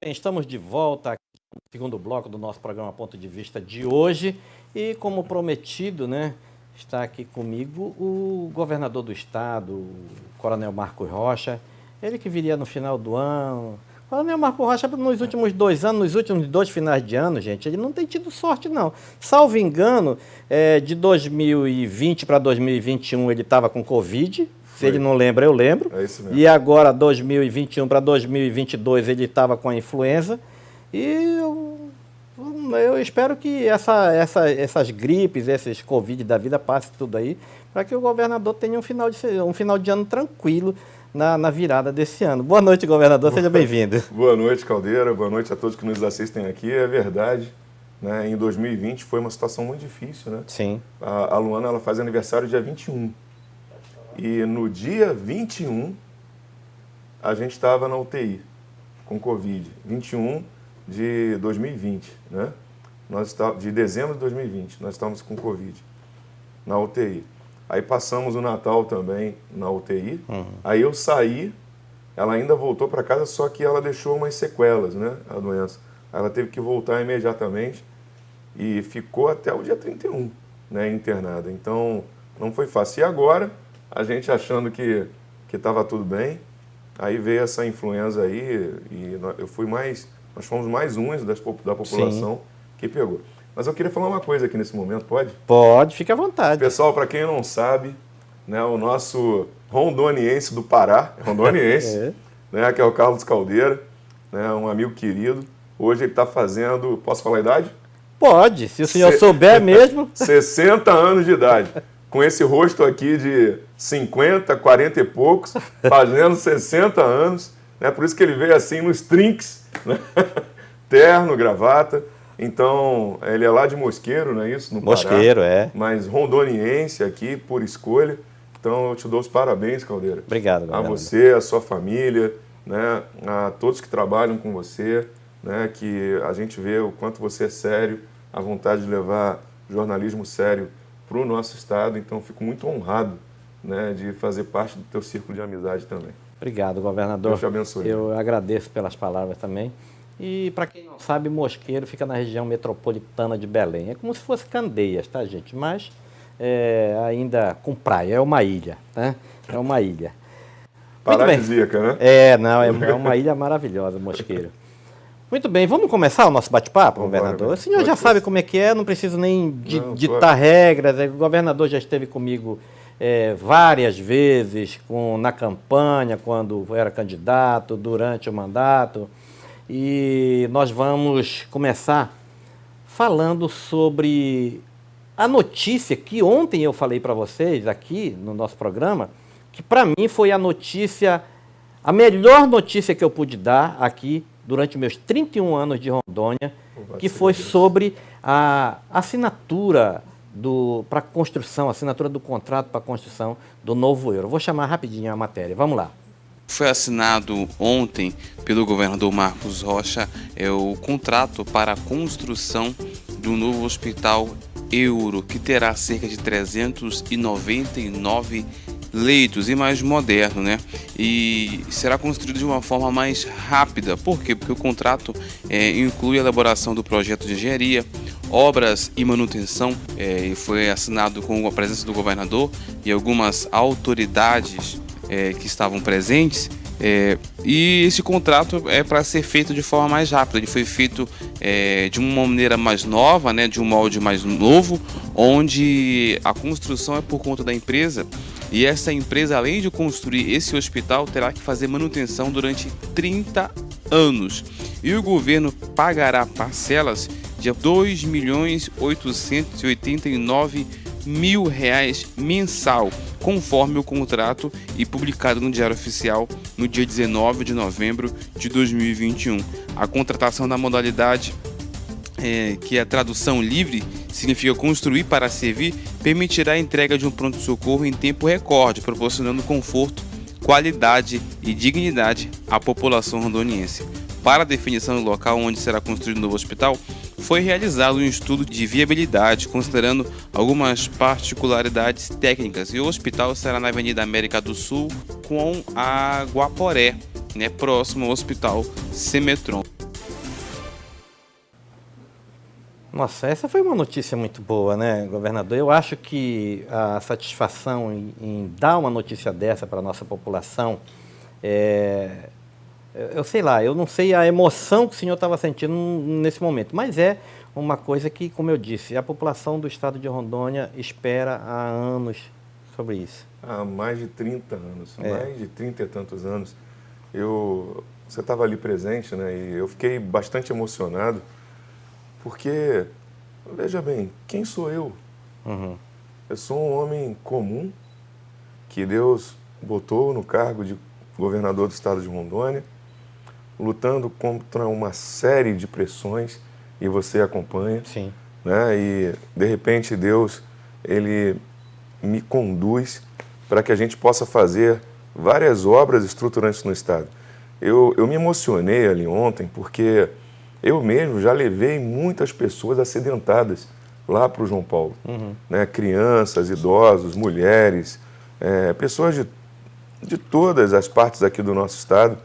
Bem, estamos de volta aqui no segundo bloco do nosso programa Ponto de Vista de hoje e, como prometido, né, está aqui comigo o governador do estado, o Coronel Marcos Rocha, ele que viria no final do ano. O Coronel Marcos Rocha, nos últimos 2 anos, nos últimos 2 finais de ano, gente, ele não tem tido sorte, não. Salvo engano, de 2020 para 2021 ele estava com Covid. Se ele não lembra, eu lembro. É isso mesmo. E agora, 2021 para 2022, ele estava com a influenza. E eu espero que essas gripes, esses Covid da vida, passe tudo aí, para que o governador tenha um final de ano tranquilo na virada desse ano. Boa noite, governador. Seja bem-vindo. Boa noite, Caldeira. Boa noite a todos que nos assistem aqui. É verdade, né? Em 2020 foi uma situação muito difícil, né? Sim. A Luana, ela faz aniversário dia 21. E no dia 21, a gente estava na UTI, com Covid. 21 de 2020, né? De dezembro de 2020, nós estávamos com Covid, na UTI. Aí passamos o Natal também na UTI. Aí eu saí, ela ainda voltou para casa, só que ela deixou umas sequelas, né? A doença. Aí ela teve que voltar imediatamente e ficou até o dia 31, né? Internada. Então, não foi fácil. E agora, a gente achando que estava tudo bem, aí veio essa influenza aí e nós fomos mais uns da população. Sim. Que pegou. Mas eu queria falar uma coisa aqui nesse momento, pode? Pode, fique à vontade. Pessoal, para quem não sabe, né, o nosso rondoniense do Pará, né, que é o Carlos Caldeira, né, um amigo querido, hoje ele está fazendo, posso falar a idade? Pode, se o senhor souber mesmo. 60 anos de idade. Com esse rosto aqui de 50, 40 e poucos, fazendo 60 anos, né? Por isso que ele veio assim nos trinques, né? Terno, gravata. Então, ele é lá de Mosqueiro, não é isso? No Mosqueiro, Pará, é. Mas rondoniense aqui, por escolha. Então, eu te dou os parabéns, Caldeira. Obrigado, a você, a sua família, né? A todos que trabalham com você, né? Que a gente vê o quanto você é sério, a vontade de levar jornalismo sério para o nosso estado, então fico muito honrado, né, de fazer parte do teu círculo de amizade também. Obrigado, governador. Deus te abençoe. Eu agradeço pelas palavras também. E para quem não sabe, Mosqueiro fica na região metropolitana de Belém. É como se fosse Candeias, tá, gente? Mas ainda com praia, é uma ilha, né? É uma ilha. Paradisíaca, né? É uma ilha maravilhosa, Mosqueiro. Muito bem, vamos começar o nosso bate-papo, governador? O senhor já sabe como é que é, não preciso nem ditar regras. O governador já esteve comigo várias vezes na campanha, quando era candidato, durante o mandato. E nós vamos começar falando sobre a notícia que ontem eu falei para vocês aqui no nosso programa, que para mim foi a melhor notícia que eu pude dar aqui durante meus 31 anos de Rondônia, que foi sobre a assinatura para construção, assinatura do contrato para a construção do novo euro. Vou chamar rapidinho a matéria. Vamos lá. Foi assinado ontem pelo governador Marcos Rocha o contrato para a construção do novo hospital Euro, que terá cerca de 399 leitos e mais moderno, né? E será construído de uma forma mais rápida. Por quê? Porque o contrato inclui a elaboração do projeto de engenharia, obras e manutenção. E foi assinado com a presença do governador e algumas autoridades que estavam presentes. E esse contrato é para ser feito de forma mais rápida. Ele foi feito de uma maneira mais nova, né? De um molde mais novo, onde a construção é por conta da empresa. E essa empresa, além de construir esse hospital, terá que fazer manutenção durante 30 anos. E o governo pagará parcelas de R$ 2.889.000 mensal, conforme o contrato e publicado no Diário Oficial no dia 19 de novembro de 2021. A contratação da modalidade que a tradução livre significa construir para servir, permitirá a entrega de um pronto-socorro em tempo recorde, proporcionando conforto, qualidade e dignidade à população rondoniense. Para a definição do local onde será construído o novo hospital, foi realizado um estudo de viabilidade, considerando algumas particularidades técnicas, e o hospital será na Avenida América do Sul com a Guaporé, próximo ao Hospital Semetron. Nossa, essa foi uma notícia muito boa, né, governador? Eu acho que a satisfação em dar uma notícia dessa para a nossa população, eu sei lá, eu não sei a emoção que o senhor estava sentindo nesse momento, mas é uma coisa que, como eu disse, a população do estado de Rondônia espera há anos sobre isso. Há mais de 30 anos, mais de 30 e tantos anos. Você estava ali presente, né? E eu fiquei bastante emocionado, porque, veja bem, quem sou eu? Uhum. Eu sou um homem comum, que Deus botou no cargo de governador do estado de Rondônia, lutando contra uma série de pressões, e você acompanha. Sim. Né? E, de repente, Deus, Ele me conduz para que a gente possa fazer várias obras estruturantes no estado. Eu me emocionei ali ontem, porque eu mesmo já levei muitas pessoas acidentadas lá para o João Paulo. Uhum. Né? Crianças, idosos, mulheres, pessoas de todas as partes aqui do nosso estado.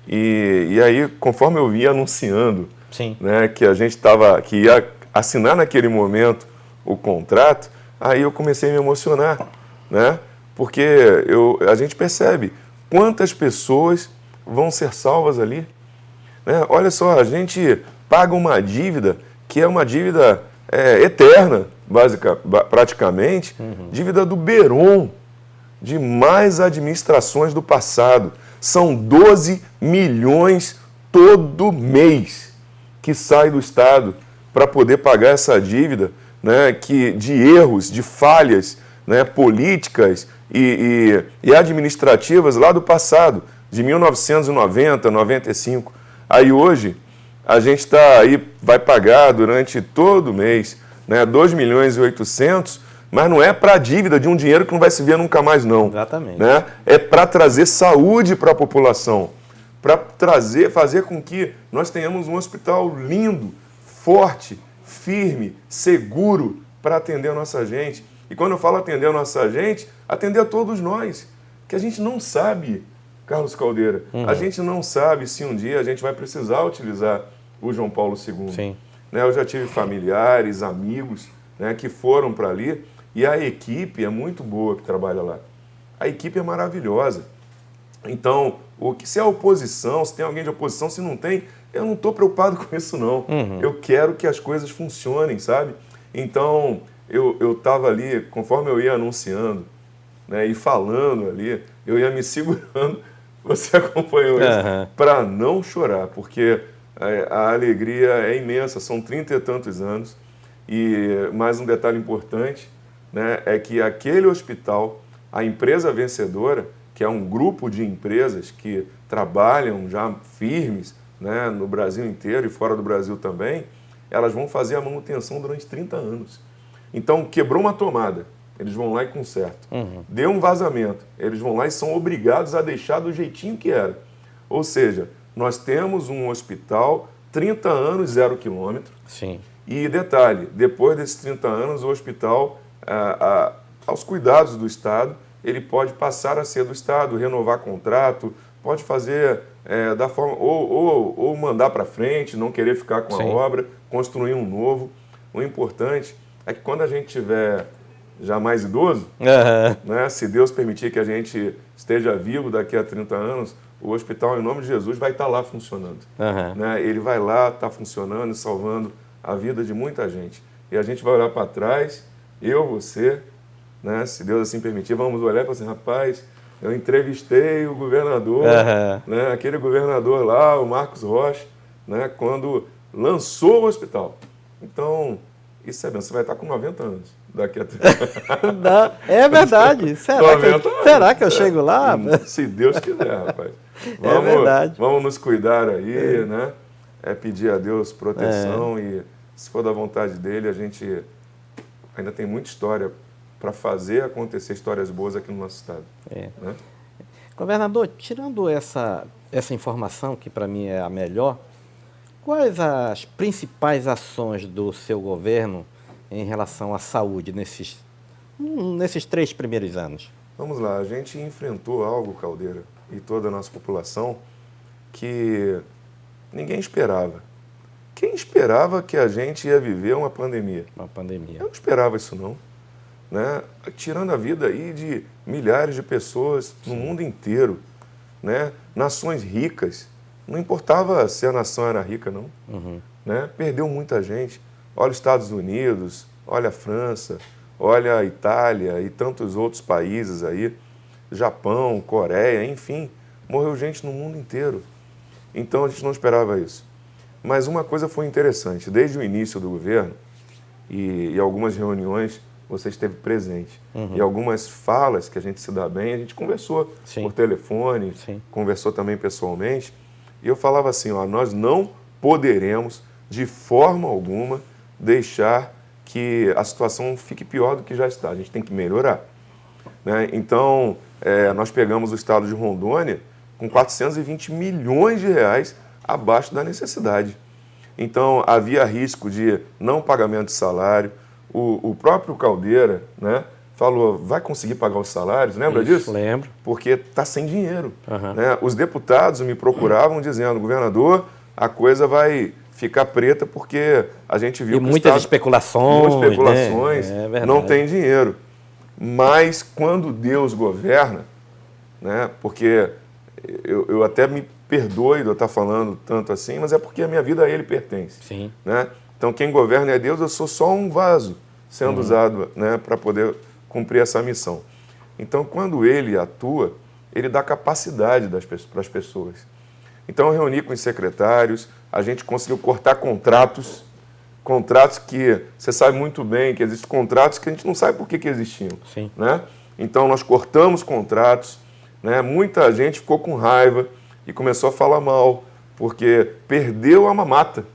E aí, conforme eu ia anunciando, Sim. né, que que ia assinar naquele momento o contrato, aí eu comecei a me emocionar, né? Porque a gente percebe quantas pessoas vão ser salvas ali. Né? Olha só, a gente paga uma dívida que é uma dívida eterna, praticamente, dívida do Beron, de mais administrações do passado. São 12 milhões todo mês que sai do Estado para poder pagar essa dívida, né, de erros, de falhas, né, políticas e administrativas lá do passado, de 1990, 95. Aí hoje a gente vai pagar durante todo o mês, né, 2 milhões e 800, mas não é para a dívida de um dinheiro que não vai se ver nunca mais, não. Exatamente. Né? É para trazer saúde para a população, para fazer com que nós tenhamos um hospital lindo, forte, firme, seguro para atender a nossa gente. E quando eu falo atender a nossa gente, atender a todos nós, que a gente não sabe, Carlos Caldeira, a gente não sabe se um dia a gente vai precisar utilizar o João Paulo II. Sim. Né? Eu já tive familiares, amigos, né, que foram para ali, e a equipe é muito boa que trabalha lá. A equipe é maravilhosa. Então, se é oposição, se tem alguém de oposição, se não tem, eu não estou preocupado com isso, não. Eu quero que as coisas funcionem, sabe? Então, eu estava ali, conforme eu ia anunciando, né, e falando ali, eu ia me segurando, você acompanhou isso, para não chorar, porque a alegria é imensa, são 30 e tantos anos, e mais um detalhe importante, né, é que aquele hospital, a empresa vencedora, que é um grupo de empresas que trabalham já firmes, né, no Brasil inteiro e fora do Brasil também, elas vão fazer a manutenção durante 30 anos. Então, quebrou uma tomada, eles vão lá e consertam. Deu um vazamento, eles vão lá e são obrigados a deixar do jeitinho que era. Ou seja, nós temos um hospital, 30 anos, 0 quilômetro. Sim. E detalhe, depois desses 30 anos, o hospital, aos cuidados do Estado, ele pode passar a ser do Estado, renovar contrato, pode fazer da forma, ou mandar para frente, não querer ficar com a obra, construir um novo. O importante é que quando a gente tiver já mais idoso, né, se Deus permitir que a gente esteja vivo daqui a 30 anos, o hospital, em nome de Jesus, vai estar lá funcionando. Né? Ele vai lá, está funcionando e salvando a vida de muita gente. E a gente vai olhar para trás, você, né, se Deus assim permitir, vamos olhar e falar assim, rapaz, eu entrevistei o governador, né, aquele governador lá, o Marcos Rocha, né, quando lançou o hospital. Então, isso é bem, você vai estar com 90 anos daqui a 30 anos. É verdade. Será que eu chego lá? Se Deus quiser, rapaz. É verdade. Vamos nos cuidar aí, né? Pedir a Deus proteção e, se for da vontade dele, a gente ainda tem muita história para fazer acontecer histórias boas aqui no nosso estado. Né? Governador, tirando essa informação, que para mim é a melhor, quais as principais ações do seu governo em relação à saúde nesses 3 primeiros anos? Vamos lá, a gente enfrentou algo, Caldeira, e toda a nossa população, que ninguém esperava. quem esperava que a gente ia viver uma pandemia? Uma pandemia. Eu não esperava isso, não. Né? Tirando a vida aí de milhares de pessoas no mundo inteiro, né? Nações ricas, não importava se a nação era rica, não. Né? Perdeu muita gente. Olha os Estados Unidos, olha a França, olha a Itália e tantos outros países aí, Japão, Coreia, enfim, morreu gente no mundo inteiro. Então a gente não esperava isso. Mas uma coisa foi interessante, desde o início do governo e algumas reuniões você esteve presente. E algumas falas que a gente se dá bem, a gente conversou por telefone, conversou também pessoalmente. E eu falava assim, ó, nós não poderemos, de forma alguma, deixar que a situação fique pior do que já está. A gente tem que melhorar. Né? Então, nós pegamos o estado de Rondônia com 420 milhões de reais abaixo da necessidade. Então, havia risco de não pagamento de salário. O próprio Caldeira, né, falou, vai conseguir pagar os salários, lembra disso? Lembro. Porque está sem dinheiro. Né? Os deputados me procuravam dizendo, governador, a coisa vai ficar preta porque a gente viu que muitas especulações, né? Não tem dinheiro. Mas quando Deus governa, né, porque eu até me perdoe de eu estar falando tanto assim, mas é porque a minha vida a Ele pertence. Sim. Né? Então quem governa é Deus, eu sou só um vaso sendo usado, né, para poder cumprir essa missão. Então quando Ele atua, Ele dá capacidade para as pessoas. Então eu reuni com os secretários, a gente conseguiu cortar contratos que você sabe muito bem que existem contratos que a gente não sabe por que existiam. Sim. Né? Então nós cortamos contratos, né? Muita gente ficou com raiva e começou a falar mal, porque perdeu a mamata,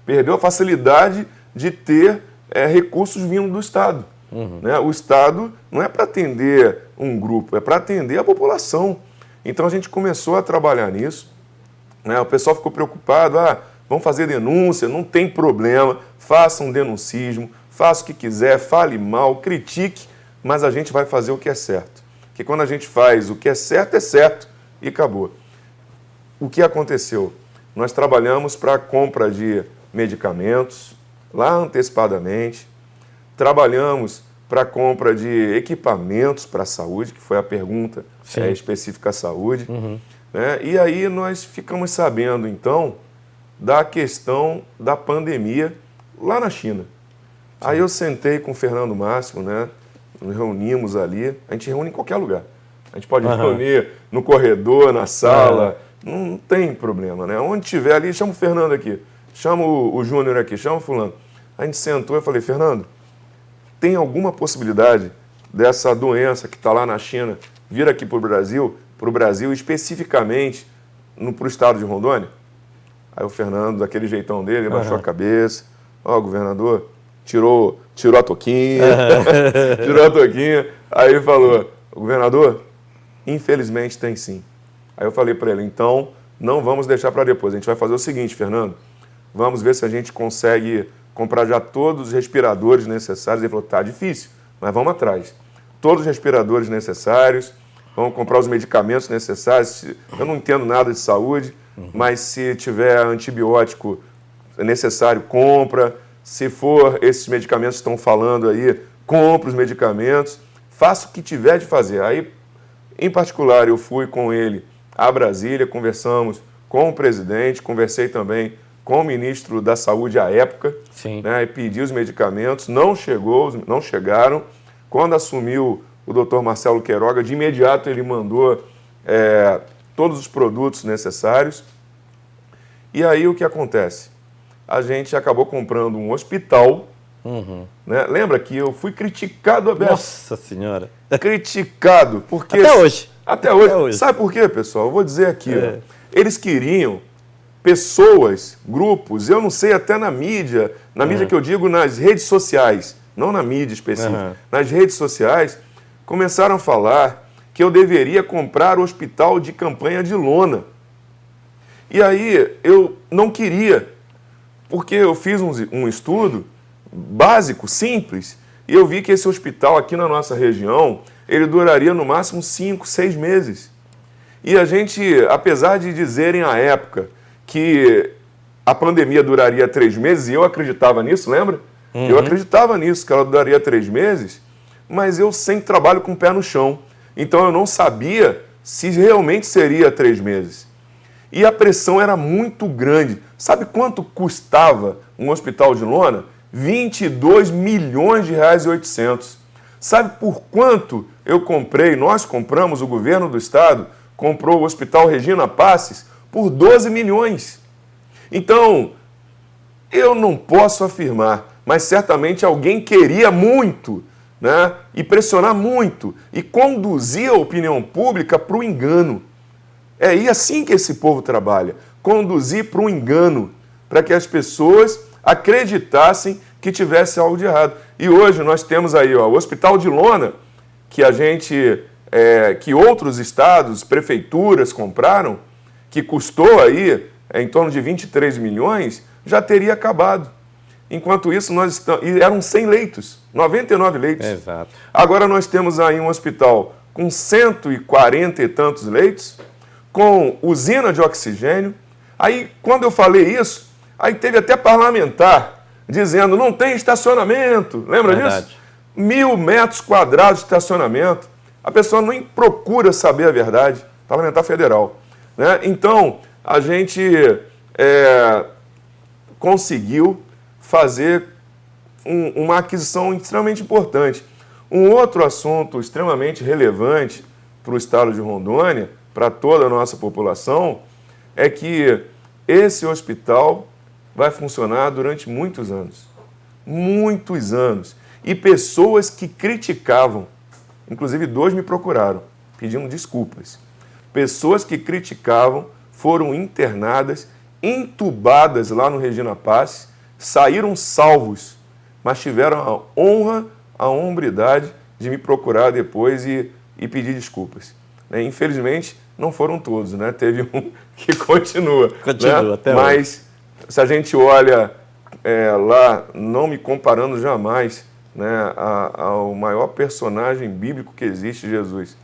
perdeu a facilidade de ter recursos vindo do Estado. Né? O Estado não é para atender um grupo, é para atender a população. Então a gente começou a trabalhar nisso. Né? O pessoal ficou preocupado, vamos fazer denúncia, não tem problema, faça um denuncismo, faça o que quiser, fale mal, critique, mas a gente vai fazer o que é certo. Porque quando a gente faz o que é certo e acabou. O que aconteceu? Nós trabalhamos para a compra de medicamentos, lá antecipadamente, trabalhamos para a compra de equipamentos para a saúde, que foi a pergunta específica à saúde, né? E aí nós ficamos sabendo, então, da questão da pandemia lá na China. Aí eu sentei com o Fernando Máximo, né? Nos reunimos ali, a gente reúne em qualquer lugar. A gente pode reunir no corredor, na sala, não tem problema, né? Onde tiver ali, chama o Fernando aqui, chama o Júnior aqui, chama o fulano. A gente sentou e eu falei, Fernando, tem alguma possibilidade dessa doença que está lá na China vir aqui para o Brasil especificamente para o estado de Rondônia? Aí o Fernando, daquele jeitão dele, baixou a cabeça. Ó, governador, tirou a toquinha, tirou a toquinha. Aí falou, governador, infelizmente tem sim. Aí eu falei para ele, então não vamos deixar para depois. A gente vai fazer o seguinte, Fernando, vamos ver se a gente consegue comprar já todos os respiradores necessários. Ele falou, tá difícil, mas vamos atrás. Todos os respiradores necessários, vamos comprar os medicamentos necessários. Eu não entendo nada de saúde, mas se tiver antibiótico necessário, compra. Se for esses medicamentos que estão falando aí, compra os medicamentos. Faça o que tiver de fazer. Aí, em particular, eu fui com ele a Brasília, conversamos com o presidente, conversei também com o ministro da Saúde à época, né, e pedi os medicamentos, não chegaram. Quando assumiu o doutor Marcelo Queiroga, de imediato ele mandou todos os produtos necessários. E aí o que acontece? A gente acabou comprando um hospital, né? Lembra que eu fui criticado aberto. Nossa Senhora! Criticado, porque... Até hoje. Sabe por quê, pessoal? Eu vou dizer aqui, ó, eles queriam pessoas, grupos, eu não sei, até na mídia que eu digo nas redes sociais, não na mídia específica, nas redes sociais, começaram a falar que eu deveria comprar o hospital de campanha de lona. E aí eu não queria, porque eu fiz um estudo básico, simples, e eu vi que esse hospital aqui na nossa região, ele duraria no máximo 5, 6 meses. E a gente, apesar de dizerem à época que a pandemia duraria 3 meses, e eu acreditava nisso, lembra? Eu acreditava nisso, que ela duraria 3 meses, mas eu sempre trabalho com o pé no chão. Então eu não sabia se realmente seria 3 meses. E a pressão era muito grande. Sabe quanto custava um hospital de lona? 22 milhões de reais e 800. Sabe por quanto eu comprei? Nós compramos, o governo do estado comprou o Hospital Regina Passes por 12 milhões. Então, eu não posso afirmar, mas certamente alguém queria muito, né? E pressionar muito e conduzir a opinião pública para o engano. É e assim que esse povo trabalha, conduzir para o engano, para que as pessoas acreditassem que tivesse algo de errado. E hoje nós temos aí o Hospital de Lona, que que outros estados, prefeituras compraram, que custou aí em torno de 23 milhões, já teria acabado. Enquanto isso, e eram 100 leitos, 99 leitos. Exato. Agora nós temos aí um hospital com 140 e tantos leitos, com usina de oxigênio. Aí, quando eu falei isso, aí teve até parlamentar dizendo não tem estacionamento. Lembra disso? 1.000 metros quadrados de estacionamento. A pessoa nem procura saber a verdade. Parlamentar federal. Né? Então, a gente conseguiu fazer uma aquisição extremamente importante. Um outro assunto extremamente relevante para o estado de Rondônia, para toda a nossa população, é que esse hospital vai funcionar durante muitos anos. Muitos anos. E pessoas que criticavam, inclusive 2 me procuraram, pedindo desculpas. Pessoas que criticavam foram internadas, entubadas lá no Regina Passes, saíram salvos, mas tiveram a honra, a hombridade de me procurar depois e pedir desculpas. Infelizmente, não foram todos, né? Teve um que continua. Continua, né? até Mas, se a gente olha lá, não me comparando jamais, né, ao maior personagem bíblico que existe, Jesus,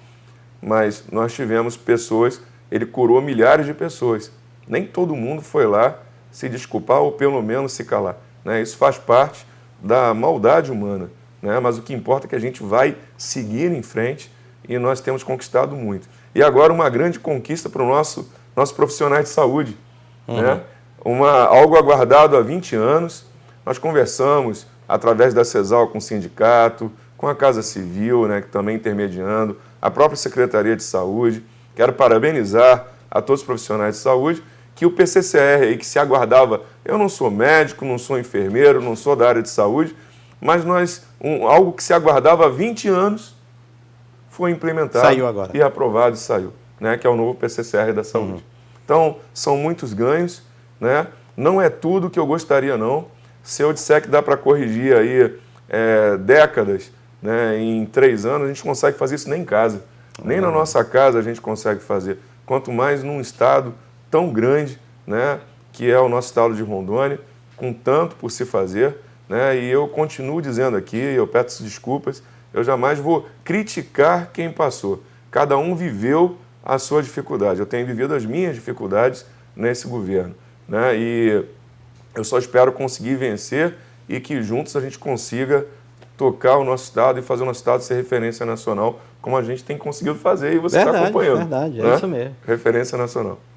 mas nós tivemos pessoas, ele curou milhares de pessoas. Nem todo mundo foi lá se desculpar ou pelo menos se calar. Né? Isso faz parte da maldade humana. Né? Mas o que importa é que a gente vai seguir em frente e nós temos conquistado muito. E agora uma grande conquista para o nossos profissionais de saúde. Né? Algo aguardado há 20 anos. Nós conversamos através da CESAL com o sindicato, com a Casa Civil, né, que também intermediando, a própria Secretaria de Saúde. Quero parabenizar a todos os profissionais de saúde, que o PCCR aí que se aguardava, eu não sou médico, não sou enfermeiro, não sou da área de saúde, mas algo que se aguardava há 20 anos foi implementado saiu agora. E aprovado e saiu, né, que é o novo PCCR da saúde. Então, são muitos ganhos, né? Não é tudo que eu gostaria, não. Se eu disser que dá para corrigir aí décadas, né, em 3 anos, a gente consegue fazer isso nem em casa. Nem na nossa casa a gente consegue fazer. Quanto mais num estado tão grande, né, que é o nosso estado de Rondônia, com tanto por se fazer, né, e eu continuo dizendo aqui, eu peço desculpas, eu jamais vou criticar quem passou. Cada um viveu a sua dificuldade. Eu tenho vivido as minhas dificuldades nesse governo. Né, e eu só espero conseguir vencer e que juntos a gente consiga tocar o nosso estado e fazer o nosso estado ser referência nacional, como a gente tem conseguido fazer e você está acompanhando. Verdade, né? É isso mesmo. Referência nacional.